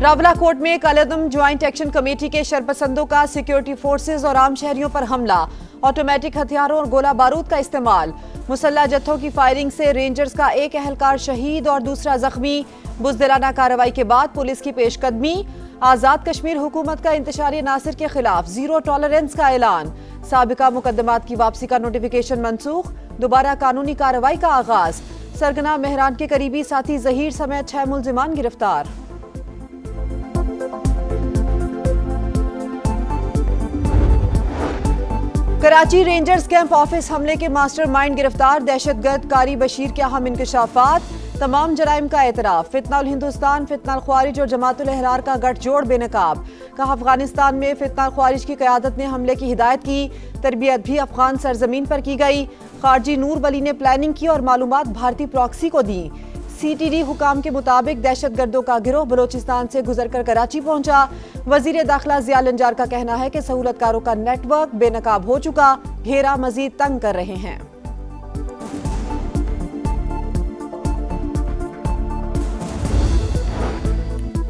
راولہ کوٹ میں کالعدم joint action committee کے شرپسندوں کا سیکیورٹی فورسز اور عام شہریوں پر حملہ، آٹومیٹک ہتھیاروں اور گولہ بارود کا استعمال، مسلح جتھوں کی فائرنگ سے رینجرز کا ایک اہلکار شہید اور دوسرا زخمی، بزدلانہ کارروائی کے بعد پولیس کی پیش قدمی، آزاد کشمیر حکومت کا انتشاری عناصر کے خلاف زیرو ٹالرنس کا اعلان، سابقہ مقدمات کی واپسی کا نوٹیفیکیشن منسوخ، دوبارہ قانونی کارروائی کا آغاز، سرگنا مہران کے قریبی ساتھی ظہیر سمیت 6 ملزمان گرفتار۔ کراچی رینجرز کیمپ آفس حملے کے ماسٹر مائنڈ گرفتار، دہشت گرد قاری بشیر کے اہم انکشافات، تمام جرائم کا اعتراف، فتنہ الہندوستان، فتنہ الخوارج اور جماعت الاحرار کا گٹھ جوڑ بے نقاب، کہا افغانستان میں فتنہ الخوارج کی قیادت نے حملے کی ہدایت کی، تربیت بھی افغان سرزمین پر کی گئی، خارجی نور ولی نے پلاننگ کی اور معلومات بھارتی پراکسی کو دیں۔ سی ٹی ڈی حکام کے مطابق دہشت گردوں کا گروہ بلوچستان سے گزر کر کراچی پہنچا۔ وزیر داخلہ ضیاء النجار کا کہنا ہے کہ سہولت کاروں کا نیٹ ورک بے نقاب ہو چکا، گھیرا مزید تنگ کر رہے ہیں۔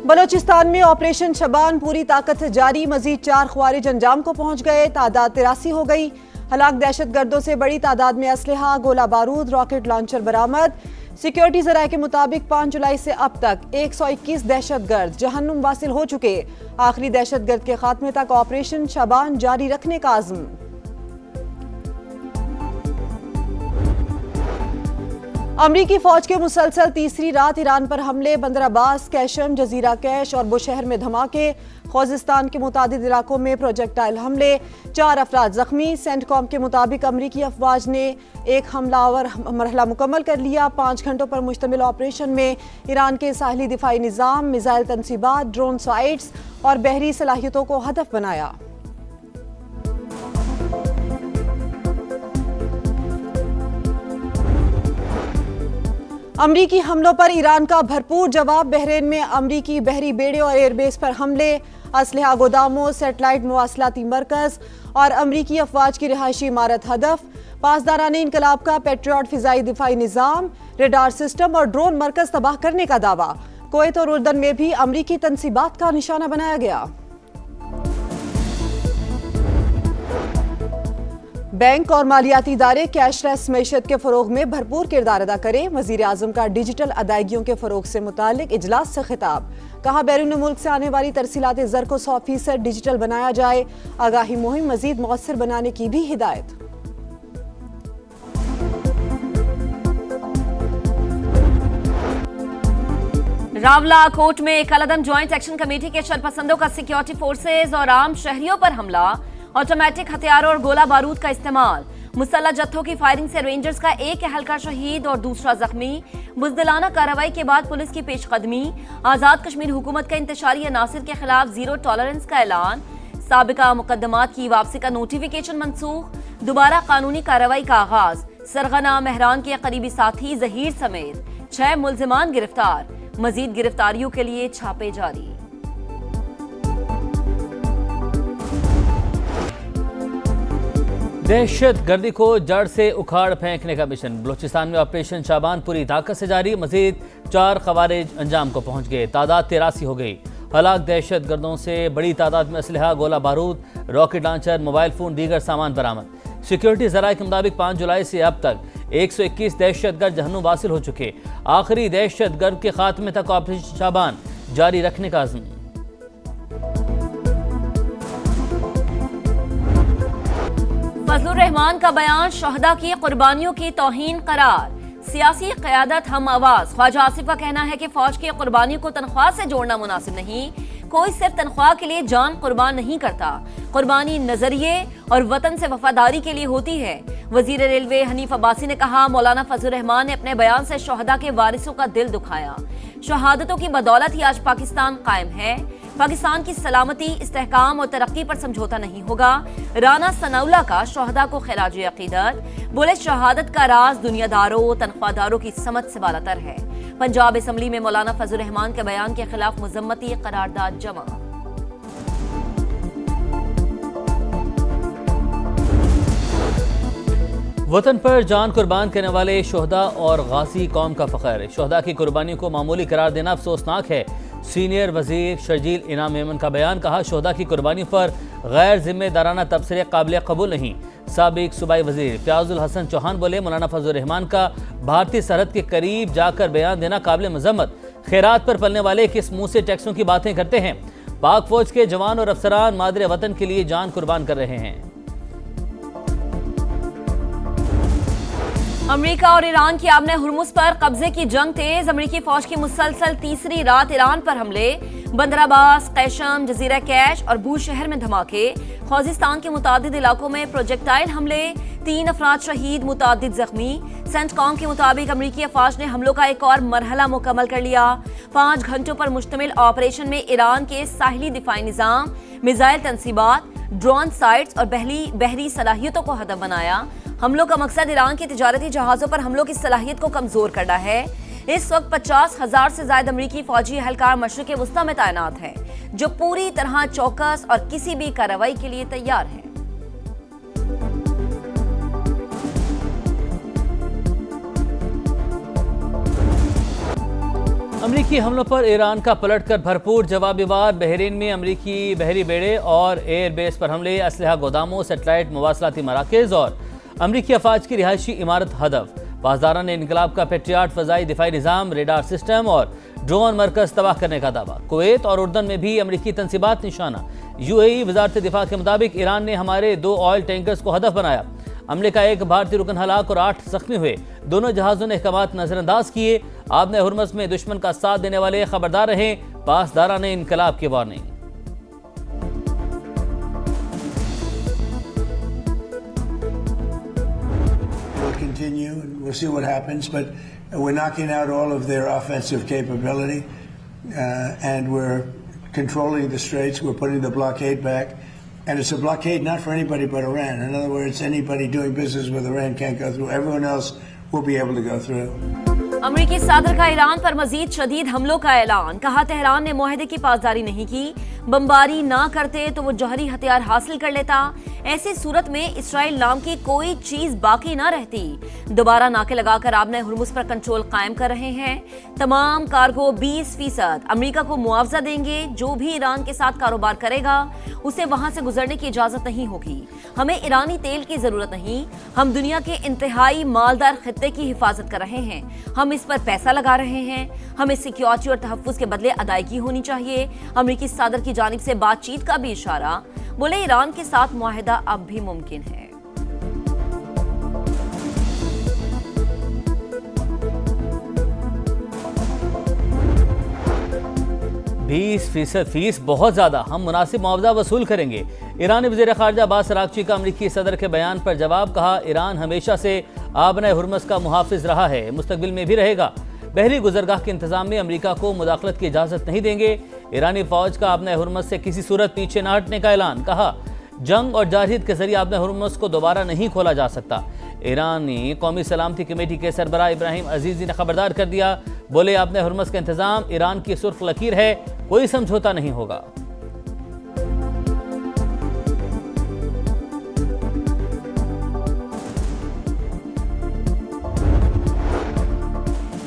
بلوچستان میں آپریشن شبان پوری طاقت سے جاری، مزید 4 خوارج انجام کو پہنچ گئے، تعداد 83 ہو گئی۔ ہلاک دہشت گردوں سے بڑی تعداد میں اسلحہ، گولہ بارود، راکٹ لانچر برآمد۔ سیکیورٹی ذرائع کے مطابق 5 جولائی سے اب تک 121 دہشت گرد جہنم واصل ہو چکے، آخری دہشت گرد کے خاتمے تک آپریشن شبان جاری رکھنے کا عزم۔ امریکی فوج کے مسلسل تیسری رات ایران پر حملے، بندر عباس، کیشم، جزیرہ کیش اور بوشہر میں دھماکے، خوزستان کے متعدد علاقوں میں پروجیکٹائل حملے، 4 افراد زخمی۔ سینٹ کام کے مطابق امریکی افواج نے ایک حملہ آور مرحلہ مکمل کر لیا، 5 گھنٹوں پر مشتمل آپریشن میں ایران کے ساحلی دفاعی نظام، میزائل تنصیبات، ڈرون سائٹس اور بحری صلاحیتوں کو ہدف بنایا۔ امریکی حملوں پر ایران کا بھرپور جواب، بحرین میں امریکی بحری بیڑے اور ایئر بیس پر حملے، اسلحہ گوداموں، سیٹلائٹ مواصلاتی مرکز اور امریکی افواج کی رہائشی عمارت ہدف، پاسداران انقلاب کا پیٹریوٹ فضائی دفاعی نظام، ریڈار سسٹم اور ڈرون مرکز تباہ کرنے کا دعویٰ، کویت اور اردن میں بھی امریکی تنصیبات کا نشانہ بنایا گیا۔ بینک اور مالیاتی ادارے کیش لیس معیشت کے فروغ میں بھرپور کردار ادا کریں، وزیر اعظم کا ڈیجیٹل ادائیگیوں کے فروغ سے متعلق اجلاس سے خطاب، کہا بیرون ملک سے آنے والی ترسیلات زر کو 100% ڈیجیٹل بنایا جائے، آگاہی مہم مزید مؤثر بنانے کی بھی ہدایت۔ راولہ کوٹ میں کالعدم جوائنٹ ایکشن کمیٹی کے شرپسندوں کا سیکیورٹی فورسز اور عام شہریوں پر حملہ، آٹومیٹک ہتھیاروں اور گولہ بارود کا استعمال، مسلح جتھوں کی فائرنگ سے رینجرز کا ایک اہلکار شہید اور دوسرا زخمی، بزدلانہ کارروائی کے بعد پولیس کی پیش قدمی، آزاد کشمیر حکومت کا انتشاری عناصر کے خلاف زیرو ٹالرنس کا اعلان، سابقہ مقدمات کی واپسی کا نوٹیفیکیشن منسوخ، دوبارہ قانونی کارروائی کا آغاز، سرغنہ مہران کے قریبی ساتھی ظہیر سمیت 6 ملزمان گرفتار، مزید گرفتاریوں کے لیے چھاپے جاری۔ دہشت گردی کو جڑ سے اکھاڑ پھینکنے کا مشن، بلوچستان میں آپریشن شابان پوری طاقت سے جاری، مزید 4 خوارج انجام کو پہنچ گئے، تعداد 83 ہو گئی۔ ہلاک دہشت گردوں سے بڑی تعداد میں اسلحہ، گولہ بارود، راکٹ لانچر، موبائل فون، دیگر سامان برآمد۔ سیکیورٹی ذرائع کے مطابق 5 جولائی سے اب تک 121 دہشت گرد جہنم واصل ہو چکے، آخری دہشت گرد کے خاتمے تک آپریشن شابان جاری رکھنے کا عزم۔ فضل الرحمان کا بیان شہداء کی قربانیوں کی توہین قرار، سیاسی قیادت ہم آواز، خواجہ آصف کا کہنا ہے کہ فوج کی قربانیوں کو تنخواہ سے جوڑنا مناسب نہیں، کوئی صرف تنخواہ کے لیے جان قربان نہیں کرتا، قربانی نظریے اور وطن سے وفاداری کے لیے ہوتی ہے۔ وزیر ریلوے حنیف عباسی نے کہا مولانا فضل الرحمان نے اپنے بیان سے شہداء کے وارثوں کا دل دکھایا، شہادتوں کی بدولت ہی آج پاکستان قائم ہے، پاکستان کی سلامتی، استحکام اور ترقی پر سمجھوتا نہیں ہوگا۔ رانا ثناءاللہ کا شہداء کو خراج عقیدت، بولے شہادت کا راز دنیا داروں تنخواہ داروں کی سمجھ سے بالاتر ہے۔ پنجاب اسمبلی میں مولانا فضل الرحمان کے بیان کے خلاف مذمتی قرارداد جمع۔ وطن پر جان قربان کرنے والے شہداء اور غازی قوم کا فخر، شہداء کی قربانیوں کو معمولی قرار دینا افسوسناک ہے۔ سینئر وزیر شرجیل انعام میمن کا بیان، کہا شہداء کی قربانیوں پر غیر ذمہ دارانہ تبصرے قابل قبول نہیں۔ سابق صوبائی وزیر فیاض الحسن چوہان بولے، مولانا فضل الرحمان کا بھارتی سرحد کے قریب جا کر بیان دینا قابل مذمت۔ خیرات پر پلنے والے کس منہ سے ٹیکسوں کی باتیں کرتے ہیں؟ پاک فوج کے جوان اور افسران مادر وطن کے لیے جان قربان کر رہے ہیں۔ امریکہ اور ایران کی آبِ ہرمز پر قبضے کی جنگ تیز، امریکی فوج کی مسلسل تیسری رات ایران پر حملے، بندر عباس، قیشم، جزیرہ کیش اور بو شہر میں دھماکے، خوزستان کے متعدد علاقوں میں پروجیکٹائل حملے، 3 افراد شہید، متعدد زخمی۔ سینٹ کام کے مطابق امریکی افواج نے حملوں کا ایک اور مرحلہ مکمل کر لیا۔ 5 گھنٹوں پر مشتمل آپریشن میں ایران کے ساحلی دفاعی نظام، میزائل تنصیبات، ڈرون سائٹس اور بحری صلاحیتوں کو ہدف بنایا۔ حملوں کا مقصد ایران کے تجارتی جہازوں پر حملوں کی صلاحیت کو کمزور کرنا ہے۔ اس وقت 50,000 سے زائد امریکی فوجی اہلکار مشرق وسطیٰ میں تعینات ہیں، جو پوری طرح چوکس اور کسی بھی کارروائی کے لیے تیار ہیں۔ امریکی حملوں پر ایران کا پلٹ کر بھرپور جوابی وار، بحرین میں امریکی بحری بیڑے اور ایئر بیس پر حملے، اسلحہ گوداموں، سیٹلائٹ مواصلاتی مراکز اور امریکی افواج کی رہائشی عمارت ہدف۔ پاسداران انقلاب کا پیٹریاٹ فضائی دفاعی نظام، ریڈار سسٹم اور ڈرون مرکز تباہ کرنے کا دعویٰ۔ کویت اور اردن میں بھی امریکی تنصیبات نشانہ۔ UAE وزارت دفاع کے مطابق ایران نے ہمارے 2 آئل ٹینکرز کو ہدف بنایا۔ حملے کا 1 بھارتی رکن ہلاک اور 8 زخمی ہوئے۔ دونوں جہازوں نے احکامات نظر انداز کیے۔ آبِ ہرمز میں دشمن کا ساتھ دینے والے خبردار رہیں، پاسداران انقلاب کی warning. Continue and we'll see what happens, but we're knocking out all of their offensive capability and we're controlling the straits. We're putting the blockade back, and it's a blockade not for anybody but Iran. In other words, anybody doing business with Iran can't go through. Everyone else will be able to go through. امریکی صدر کا ایران پر مزید شدید حملوں کا اعلان، کہا Tehran نے معاہدے کی پاسداری نہیں کی، بمباری نہ کرتے تو وہ جوہری ہتھیار حاصل کر لیتا، ایسی صورت میں اسرائیل نام کی کوئی چیز باقی نہ رہتی۔ دوبارہ ناکے لگا کر آبِ ہرمز پر کنٹرول قائم کر رہے ہیں۔ تمام کارگو 20% امریکہ کو معاوضہ دیں گے۔ جو بھی ایران کے ساتھ کاروبار کرے گا اسے وہاں سے گزرنے کی اجازت نہیں ہوگی۔ ہمیں ایرانی تیل کی ضرورت نہیں، ہم دنیا کے انتہائی مالدار خطے کی حفاظت کر رہے ہیں، ہم اس پر پیسہ لگا رہے ہیں، ہمیں سیکیورٹی اور تحفظ کے بدلے ادائیگی ہونی چاہیے۔ امریکی صدر کی جانب سے بات چیت کا بھی اشارہ، بولے ایران کے ساتھ معاہدہ اب بھی ممکن ہے۔ 20% فیس بہت زیادہ، ہم مناسب معاوضہ وصول کریں گے۔ ایرانی وزیر خارجہ عباس اراغچی کا امریکی صدر کے بیان پر جواب، کہا ایران ہمیشہ سے آبِ ہرمز کا محافظ رہا ہے، مستقبل میں بھی رہے گا۔ بحری گزرگاہ کے انتظام میں امریکہ کو مداخلت کی اجازت نہیں دیں گے۔ ایرانی فوج کا آبِ ہرمز سے کسی صورت پیچھے نہ ہٹنے کا اعلان، کہا جنگ اور جارحیت کے ذریعے آبِ ہرمز کو دوبارہ نہیں کھولا جا سکتا۔ ایرانی قومی سلامتی کمیٹی کے سربراہ ابراہیم عزیزی نے خبردار کر دیا، بولے آبِ ہرمز کا انتظام ایران کی سرخ لکیر ہے، کوئی سمجھوتا نہیں ہوگا۔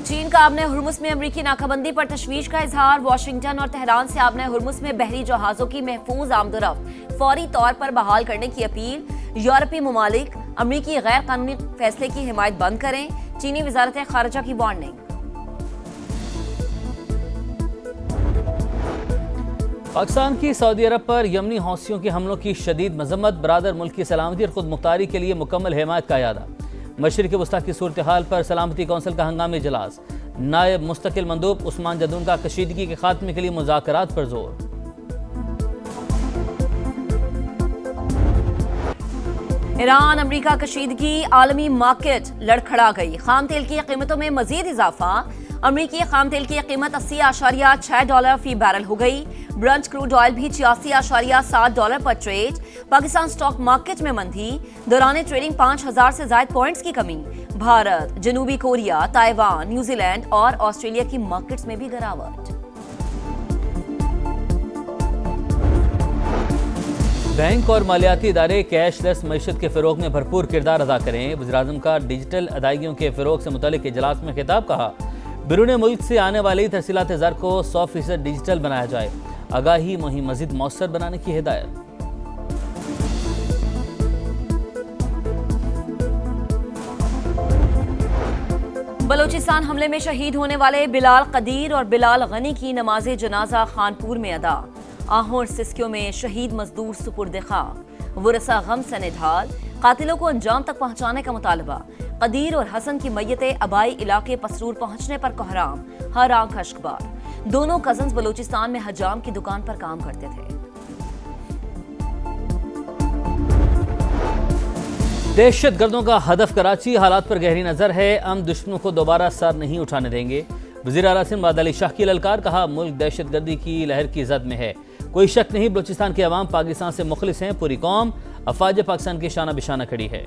چین کا آبِ ہرمز میں امریکی ناکہ بندی پر تشویش کا اظہار، واشنگٹن اور تہران سے آبِ ہرمز میں بحری جہازوں کی محفوظ آمد و رفت فوری طور پر بحال کرنے کی اپیل۔ یورپی ممالک امریکی غیر قانونی فیصلے کی حمایت بند کریں، چینی وزارت خارجہ کی وارننگ۔ پاکستان کی سعودی عرب پر یمنی حوثیوں کے حملوں کی شدید مذمت، برادر ملک کی سلامتی اور خود مختاری کے لیے مکمل حمایت کا اعادہ۔ مشرق وسطیٰ کی صورتحال پر سلامتی کونسل کا ہنگامی اجلاس، نائب مستقل مندوب عثمان جدون کا کشیدگی کے خاتمے کے لیے مذاکرات پر زور۔ ایران امریکہ کشیدگی، عالمی مارکیٹ لڑکھڑا گئی، خام تیل کی قیمتوں میں مزید اضافہ، امریکی خام تیل کی قیمت $80.6 فی بیرل ہو گئی، برنٹ کروڈ آئل بھی $86.7 پر ٹریڈ۔ پاکستان سٹاک مارکیٹ میں مندی، دوران ٹریڈنگ 5000 سے زائد پوائنٹس کی کمی۔ بھارت، جنوبی کوریا، تائیوان، نیوزی لینڈ اور آسٹریلیا کی مارکیٹس میں بھی گراوٹ۔ بینک اور مالیاتی ادارے کیش لیس معیشت کے فروغ میں بھرپور کردار ادا کریں، وزیراعظم کا ڈیجیٹل ادائیگیوں کے فروغ سے متعلق اجلاس میں خطاب، کہا بیرون ملک سے آنے والی ترسیلات زر کو 100% ڈیجیٹل بنایا جائے، آگاہی مہم مزید مؤثر بنانے کی ہدایت۔ بلوچستان حملے میں شہید ہونے والے بلال قدیر اور بلال غنی کی نماز جنازہ خانپور میں ادا۔ آہوں اور سسکیوں میں شہید مزدور سپرد خاک، ورثہ غم سے نڈھال، قاتلوں کو انجام تک پہنچانے کا مطالبہ۔ قدیر اور حسن کی میتیں آبائی علاقے پسرور پہنچنے پر کوہرام، ہر آنکھ اشکبار۔ دونوں کزنز بلوچستان میں حجام کی دکان پر کام کرتے تھے۔ دہشت گردوں کا ہدف کراچی، حالات پر گہری نظر ہے، ہم دشمنوں کو دوبارہ سر نہیں اٹھانے دیں گے۔ وزیر اعلیٰ مراد علی شاہ کی للکار، کہا ملک دہشت گردی کی لہر کی زد میں ہے، کوئی شک نہیں بلوچستان کے عوام پاکستان سے مخلص ہیں، پوری قوم افواج پاکستان کی شانہ بشانہ کھڑی ہے۔